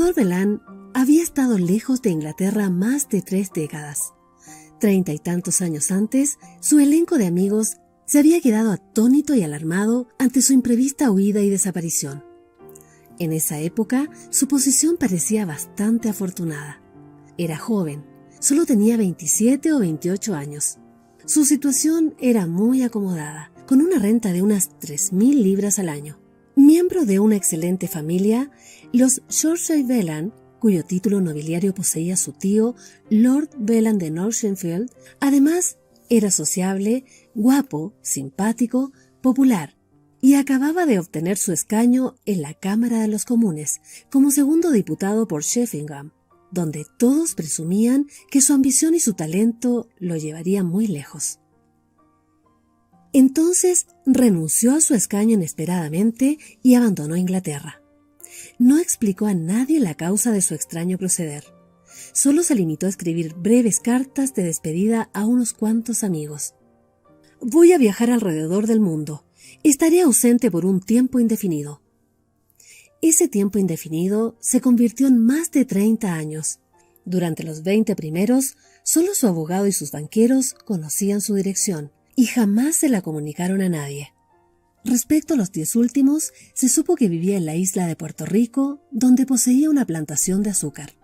Teodor Velán había estado lejos de Inglaterra más de 3 décadas. 30 y tantos años antes, su elenco de amigos se había quedado atónito y alarmado ante su imprevista huida y desaparición. En esa época, su posición parecía bastante afortunada. Era joven, solo tenía 27 o 28 años. Su situación era muy acomodada, con una renta de unas 3.000 libras al año. Miembro de una excelente familia, los Shropshire Velán, cuyo título nobiliario poseía su tío, Lord Velán de Northamptonfield, además era sociable, guapo, simpático, popular, y acababa de obtener su escaño en la Cámara de los Comunes como segundo diputado por Sheffingham, donde todos presumían que su ambición y su talento lo llevarían muy lejos. Entonces renunció a su escaño inesperadamente y abandonó Inglaterra. No explicó a nadie la causa de su extraño proceder. Solo se limitó a escribir breves cartas de despedida a unos cuantos amigos. «Voy a viajar alrededor del mundo. Estaré ausente por un tiempo indefinido». Ese tiempo indefinido se convirtió en más de 30 años. Durante los 20 primeros, solo su abogado y sus banqueros conocían su dirección y jamás se la comunicaron a nadie. Respecto a los 10 últimos, se supo que vivía en la isla de Puerto Rico, donde poseía una plantación de azúcar.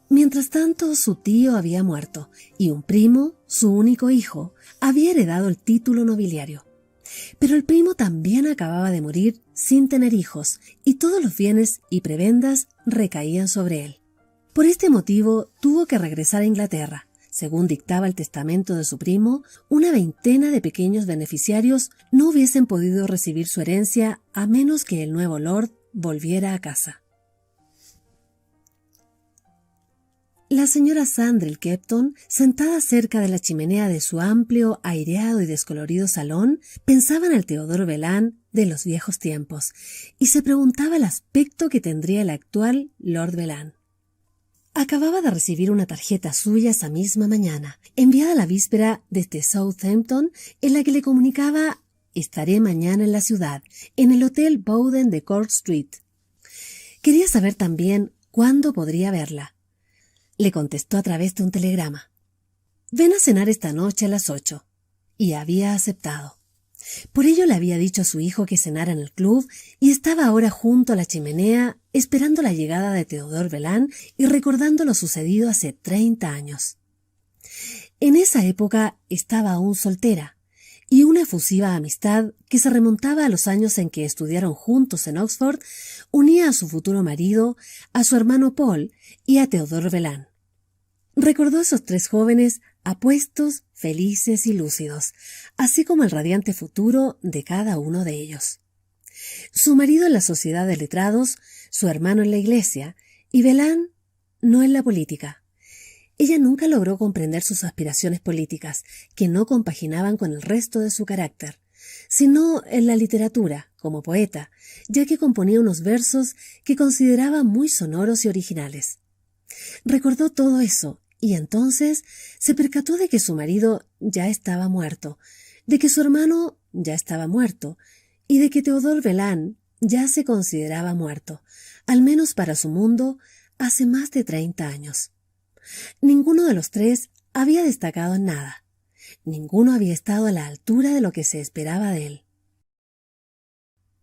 Mientras tanto, su tío había muerto y un primo, su único hijo, había heredado el título nobiliario. Pero el primo también acababa de morir sin tener hijos y todos los bienes y prebendas recaían sobre él. Por este motivo, tuvo que regresar a Inglaterra. Según dictaba el testamento de su primo, una veintena de pequeños beneficiarios no hubiesen podido recibir su herencia a menos que el nuevo lord volviera a casa. La señora Sandrill Kepton, sentada cerca de la chimenea de su amplio, aireado y descolorido salón, pensaba en el Teodor Velán de los viejos tiempos y se preguntaba el aspecto que tendría el actual Lord Velán. Acababa de recibir una tarjeta suya esa misma mañana, enviada la víspera desde Southampton, en la que le comunicaba: «Estaré mañana en la ciudad, en el Hotel Bowden de Court Street». Quería saber también cuándo podría verla. Le contestó a través de un telegrama: «Ven a cenar esta noche a las 8». Y había aceptado. Por ello le había dicho a su hijo que cenara en el club y estaba ahora junto a la chimenea esperando la llegada de Teodor Velán y recordando lo sucedido hace 30 años. En esa época estaba aún soltera y una efusiva amistad que se remontaba a los años en que estudiaron juntos en Oxford unía a su futuro marido, a su hermano Paul y a Teodor Velán. Recordó a esos 3 jóvenes apuestos, felices y lúcidos, así como el radiante futuro de cada uno de ellos. Su marido en la sociedad de letrados, su hermano en la iglesia y Velán no en la política. Ella nunca logró comprender sus aspiraciones políticas, que no compaginaban con el resto de su carácter, sino en la literatura, como poeta, ya que componía unos versos que consideraba muy sonoros y originales. Recordó todo eso y entonces se percató de que su marido ya estaba muerto, de que su hermano ya estaba muerto y de que Teodor Velán ya se consideraba muerto, al menos para su mundo, hace más de 30 años. Ninguno de los 3 había destacado en nada. Ninguno había estado a la altura de lo que se esperaba de él.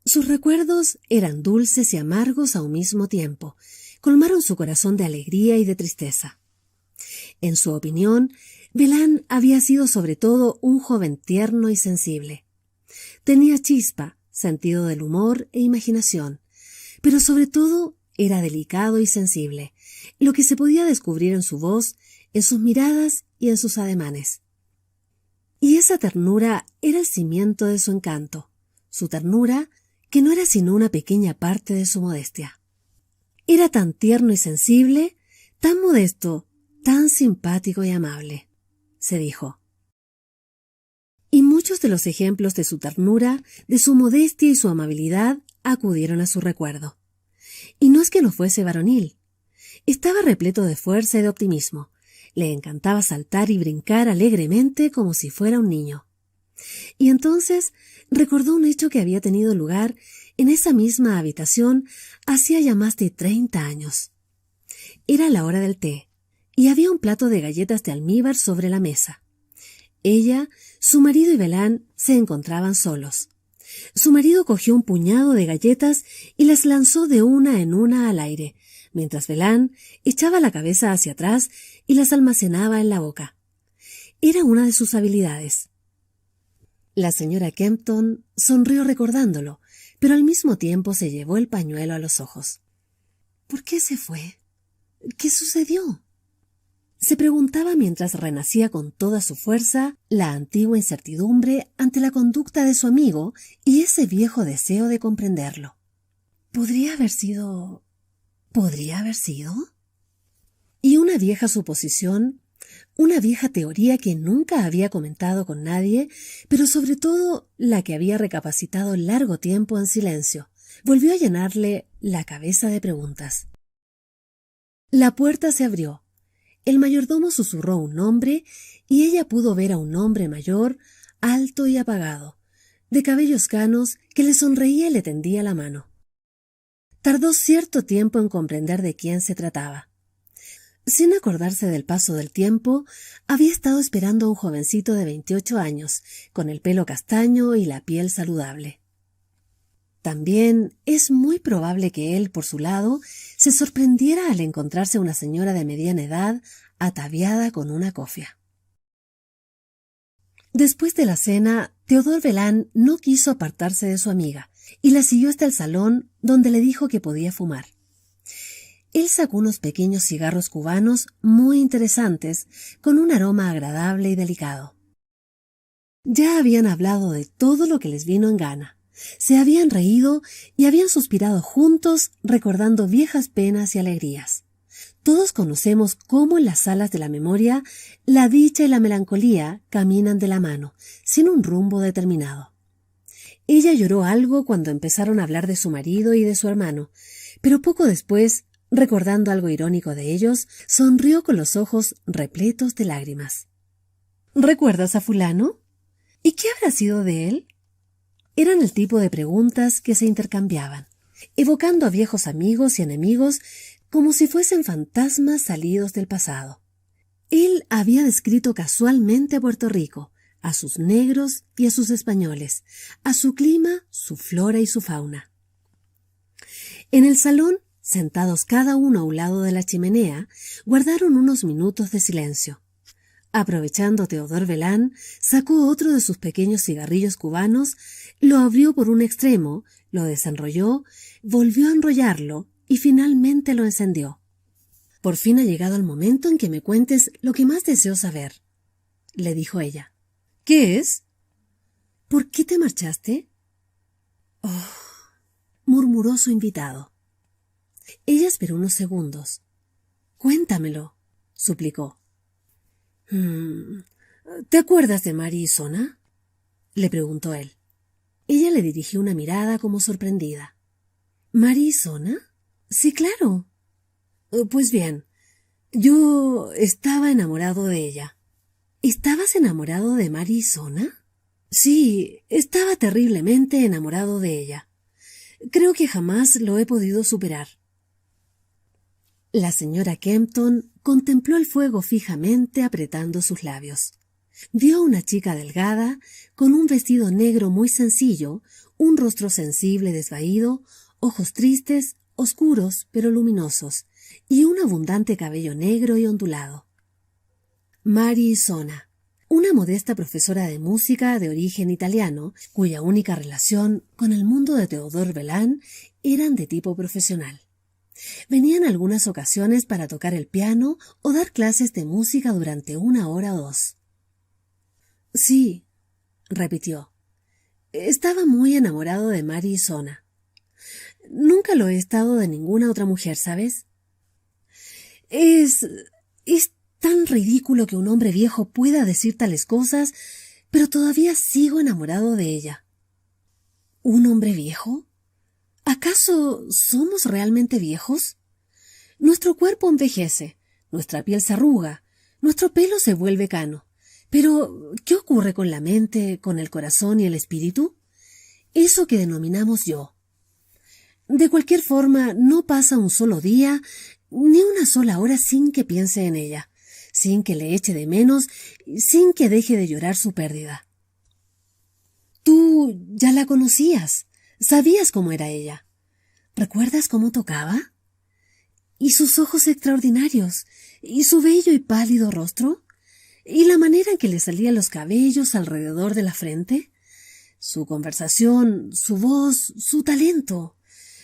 Sus recuerdos eran dulces y amargos a un mismo tiempo. Colmaron su corazón de alegría y de tristeza. En su opinión, Velán había sido sobre todo un joven tierno y sensible. Tenía chispa, sentido del humor e imaginación, pero sobre todo era delicado y sensible, lo que se podía descubrir en su voz, en sus miradas y en sus ademanes. Y esa ternura era el cimiento de su encanto, su ternura que no era sino una pequeña parte de su modestia. Era tan tierno y sensible, tan modesto, tan simpático y amable, se dijo. Y muchos de los ejemplos de su ternura, de su modestia y su amabilidad acudieron a su recuerdo. Y no es que no fuese varonil. Estaba repleto de fuerza y de optimismo. Le encantaba saltar y brincar alegremente como si fuera un niño. Y entonces recordó un hecho que había tenido lugar en esa misma habitación hacía ya más de 30 años. Era la hora del té, y había un plato de galletas de almíbar sobre la mesa. Ella, su marido y Belán se encontraban solos. Su marido cogió un puñado de galletas y las lanzó de una en una al aire, mientras Belán echaba la cabeza hacia atrás y las almacenaba en la boca. Era una de sus habilidades. La señora Kempton sonrió recordándolo, pero al mismo tiempo se llevó el pañuelo a los ojos. ¿Por qué se fue? ¿Qué sucedió? Se preguntaba mientras renacía con toda su fuerza la antigua incertidumbre ante la conducta de su amigo y ese viejo deseo de comprenderlo. ¿Podría haber sido? Y una vieja suposición, una vieja teoría que nunca había comentado con nadie, pero sobre todo la que había recapacitado largo tiempo en silencio, volvió a llenarle la cabeza de preguntas. La puerta se abrió. El mayordomo susurró un nombre y ella pudo ver a un hombre mayor, alto y apagado, de cabellos canos, que le sonreía y le tendía la mano. Tardó cierto tiempo en comprender de quién se trataba. Sin acordarse del paso del tiempo, había estado esperando a un jovencito de 28 años, con el pelo castaño y la piel saludable. También es muy probable que él, por su lado, se sorprendiera al encontrarse a una señora de mediana edad ataviada con una cofia. Después de la cena, Théodore Belán no quiso apartarse de su amiga y la siguió hasta el salón, donde le dijo que podía fumar. Él sacó unos pequeños cigarros cubanos muy interesantes, con un aroma agradable y delicado. Ya habían hablado de todo lo que les vino en gana. Se habían reído y habían suspirado juntos, recordando viejas penas y alegrías. Todos conocemos cómo en las salas de la memoria la dicha y la melancolía caminan de la mano, sin un rumbo determinado. Ella lloró algo cuando empezaron a hablar de su marido y de su hermano, pero poco después, recordando algo irónico de ellos, sonrió con los ojos repletos de lágrimas. ¿Recuerdas a fulano? ¿Y qué habrá sido de él? Eran el tipo de preguntas que se intercambiaban, evocando a viejos amigos y enemigos como si fuesen fantasmas salidos del pasado. Él había descrito casualmente a Puerto Rico, a sus negros y a sus españoles, a su clima, su flora y su fauna. En el salón, sentados cada uno a un lado de la chimenea, guardaron unos minutos de silencio. Aprovechando Théodore Belán, sacó otro de sus pequeños cigarrillos cubanos, lo abrió por un extremo, lo desenrolló, volvió a enrollarlo y finalmente lo encendió. «Por fin ha llegado el momento en que me cuentes lo que más deseo saber», le dijo ella. «¿Qué es?» «¿Por qué te marchaste?» «Oh», murmuró su invitado. Ella esperó unos segundos. «Cuéntamelo», suplicó. «¿Te acuerdas de Mary y Sona?», le preguntó él. Ella le dirigió una mirada como sorprendida. «¿Mary y Sona? Sí, claro». «Pues bien, yo estaba enamorado de ella». «¿Estabas enamorado de Mary y Sona?» «Sí, estaba terriblemente enamorado de ella. Creo que jamás lo he podido superar». La señora Kempton contempló el fuego fijamente, apretando sus labios. Vio a una chica delgada, con un vestido negro muy sencillo, un rostro sensible desvaído, ojos tristes, oscuros pero luminosos, y un abundante cabello negro y ondulado. Mary Sona, una modesta profesora de música de origen italiano, cuya única relación con el mundo de Théodore Belán eran de tipo profesional. Venía en algunas ocasiones para tocar el piano o dar clases de música durante 1 hora o 2. «Sí», repitió. «Estaba muy enamorado de Mary Sona. Nunca lo he estado de ninguna otra mujer, ¿sabes? Es tan ridículo que un hombre viejo pueda decir tales cosas, pero todavía sigo enamorado de ella». ¿Un hombre viejo? ¿Acaso somos realmente viejos? Nuestro cuerpo envejece, nuestra piel se arruga, nuestro pelo se vuelve cano. Pero, ¿qué ocurre con la mente, con el corazón y el espíritu? Eso que denominamos yo. De cualquier forma, no pasa un solo día ni una sola hora sin que piense en ella, sin que le eche de menos, sin que deje de llorar su pérdida. Tú ya la conocías, sabías cómo era ella. ¿Recuerdas cómo tocaba? ¿Y sus ojos extraordinarios? ¿Y su bello y pálido rostro? ¿Y la manera en que le salían los cabellos alrededor de la frente? Su conversación, su voz, su talento,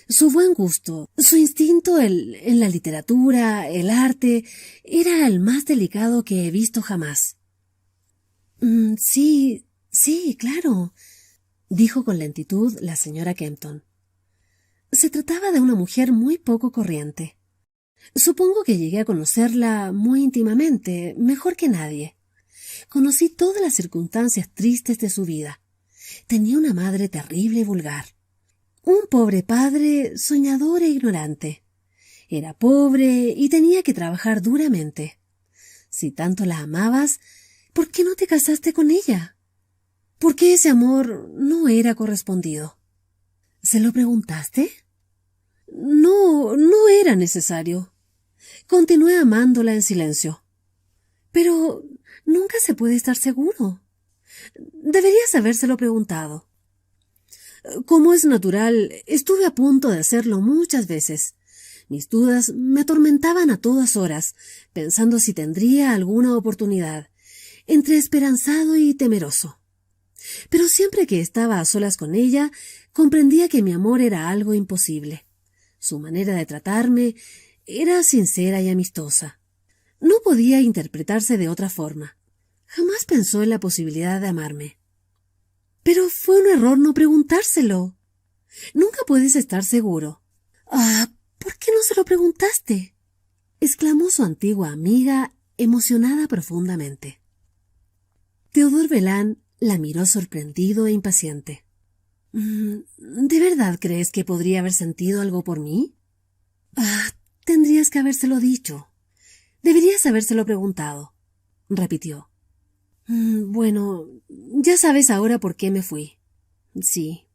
su buen gusto, su instinto en la literatura, el arte, era el más delicado que he visto jamás. Sí, claro, dijo con lentitud la señora Kempton. Se trataba de una mujer muy poco corriente. Supongo que llegué a conocerla muy íntimamente, mejor que nadie. Conocí todas las circunstancias tristes de su vida. Tenía una madre terrible y vulgar. Un pobre padre soñador e ignorante. Era pobre y tenía que trabajar duramente. Si tanto la amabas, ¿por qué no te casaste con ella? ¿Por qué ese amor no era correspondido? ¿Se lo preguntaste? No era necesario. Continué amándola en silencio. Pero nunca se puede estar seguro. Deberías habérselo preguntado. Como es natural, estuve a punto de hacerlo muchas veces. Mis dudas me atormentaban a todas horas, pensando si tendría alguna oportunidad, entre esperanzado y temeroso. Pero siempre que estaba a solas con ella, comprendía que mi amor era algo imposible. Su manera de tratarme era sincera y amistosa. No podía interpretarse de otra forma. Jamás pensó en la posibilidad de amarme. Pero fue un error no preguntárselo. Nunca puedes estar seguro. ¿Por qué no se lo preguntaste? Exclamó su antigua amiga, emocionada profundamente. Theodore Velán la miró sorprendido e impaciente. ¿De verdad crees que podría haber sentido algo por mí? Tendrías que habérselo dicho. Deberías habérselo preguntado, repitió. Bueno, ya sabes ahora por qué me fui. Sí.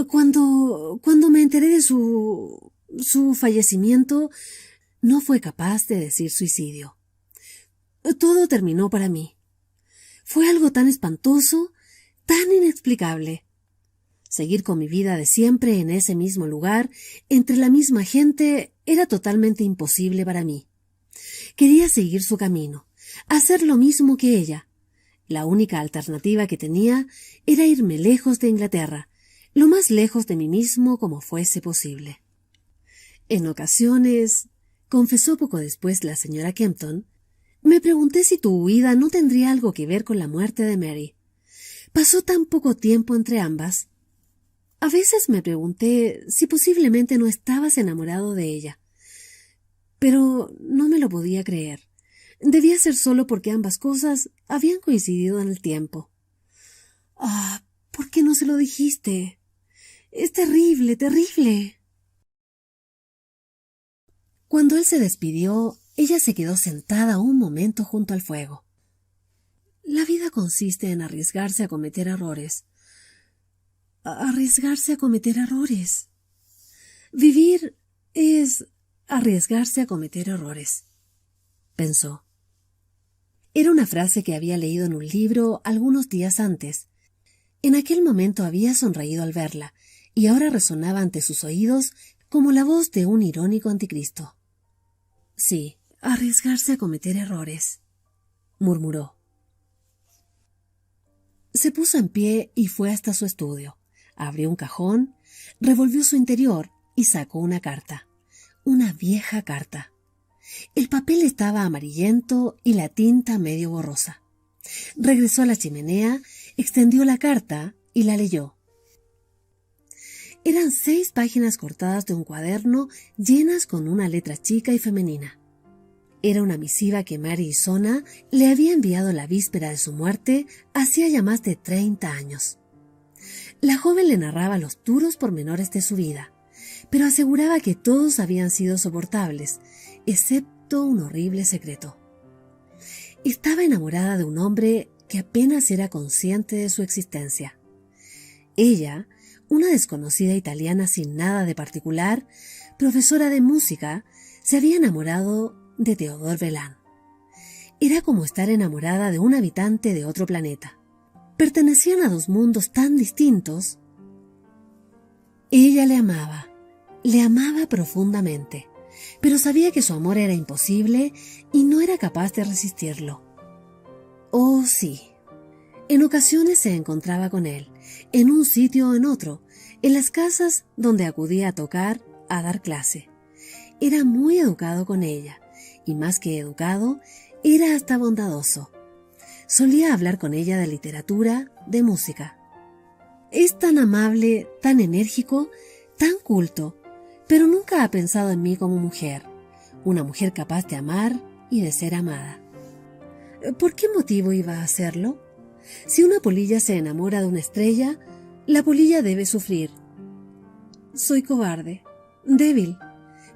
Cuando me enteré de su fallecimiento, no fue capaz de decir suicidio. Todo terminó para mí. Fue algo tan espantoso, tan inexplicable. Seguir con mi vida de siempre en ese mismo lugar, entre la misma gente, era totalmente imposible para mí. Quería seguir su camino, hacer lo mismo que ella. La única alternativa que tenía era irme lejos de Inglaterra, lo más lejos de mí mismo como fuese posible. En ocasiones, confesó poco después la señora Kempton, me pregunté si tu huida no tendría algo que ver con la muerte de Mary. Pasó tan poco tiempo entre ambas. A veces me pregunté si posiblemente no estabas enamorado de ella. Pero no me lo podía creer. Debía ser solo porque ambas cosas habían coincidido en el tiempo. ¿Por qué no se lo dijiste? Es terrible, terrible. Cuando él se despidió, ella se quedó sentada un momento junto al fuego. La vida consiste en arriesgarse a cometer errores. Arriesgarse a cometer errores. Vivir es arriesgarse a cometer errores, pensó. Era una frase que había leído en un libro algunos días antes. En aquel momento había sonreído al verla, y ahora resonaba ante sus oídos como la voz de un irónico anticristo. Sí, arriesgarse a cometer errores, murmuró. Se puso en pie y fue hasta su estudio. Abrió un cajón, revolvió su interior y sacó una carta. Una vieja carta. El papel estaba amarillento y la tinta medio borrosa. Regresó a la chimenea, extendió la carta y la leyó. Eran 6 páginas cortadas de un cuaderno llenas con una letra chica y femenina. Era una misiva que Mary Isona le había enviado la víspera de su muerte hacía ya más de 30 años. La joven le narraba los duros pormenores de su vida, pero aseguraba que todos habían sido soportables, excepto un horrible secreto. Estaba enamorada de un hombre que apenas era consciente de su existencia. Ella, una desconocida italiana sin nada de particular, profesora de música, se había enamorado de Théodore Velin. Era como estar enamorada de un habitante de otro planeta. Pertenecían a dos mundos tan distintos. Ella le amaba profundamente, pero sabía que su amor era imposible y no era capaz de resistirlo. Oh, sí. En ocasiones se encontraba con él, en un sitio o en otro, en las casas donde acudía a tocar, a dar clase. Era muy educado con ella, y más que educado, era hasta bondadoso. Solía hablar con ella de literatura, de música. Es tan amable, tan enérgico, tan culto, pero nunca ha pensado en mí como mujer, una mujer capaz de amar y de ser amada. ¿Por qué motivo iba a hacerlo? Si una polilla se enamora de una estrella, la polilla debe sufrir. Soy cobarde, débil.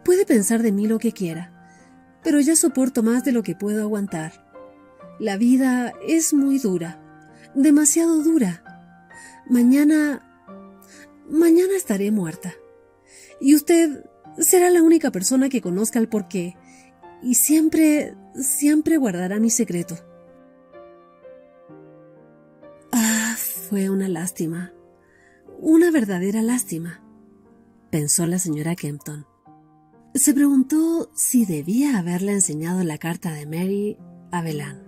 Puede pensar de mí lo que quiera, pero ya soporto más de lo que puedo aguantar. La vida es muy dura, demasiado dura. Mañana estaré muerta. Y usted será la única persona que conozca el porqué, y siempre guardará mi secreto. Fue una lástima, una verdadera lástima, pensó la señora Kempton. Se preguntó si debía haberle enseñado la carta de Mary a Velin.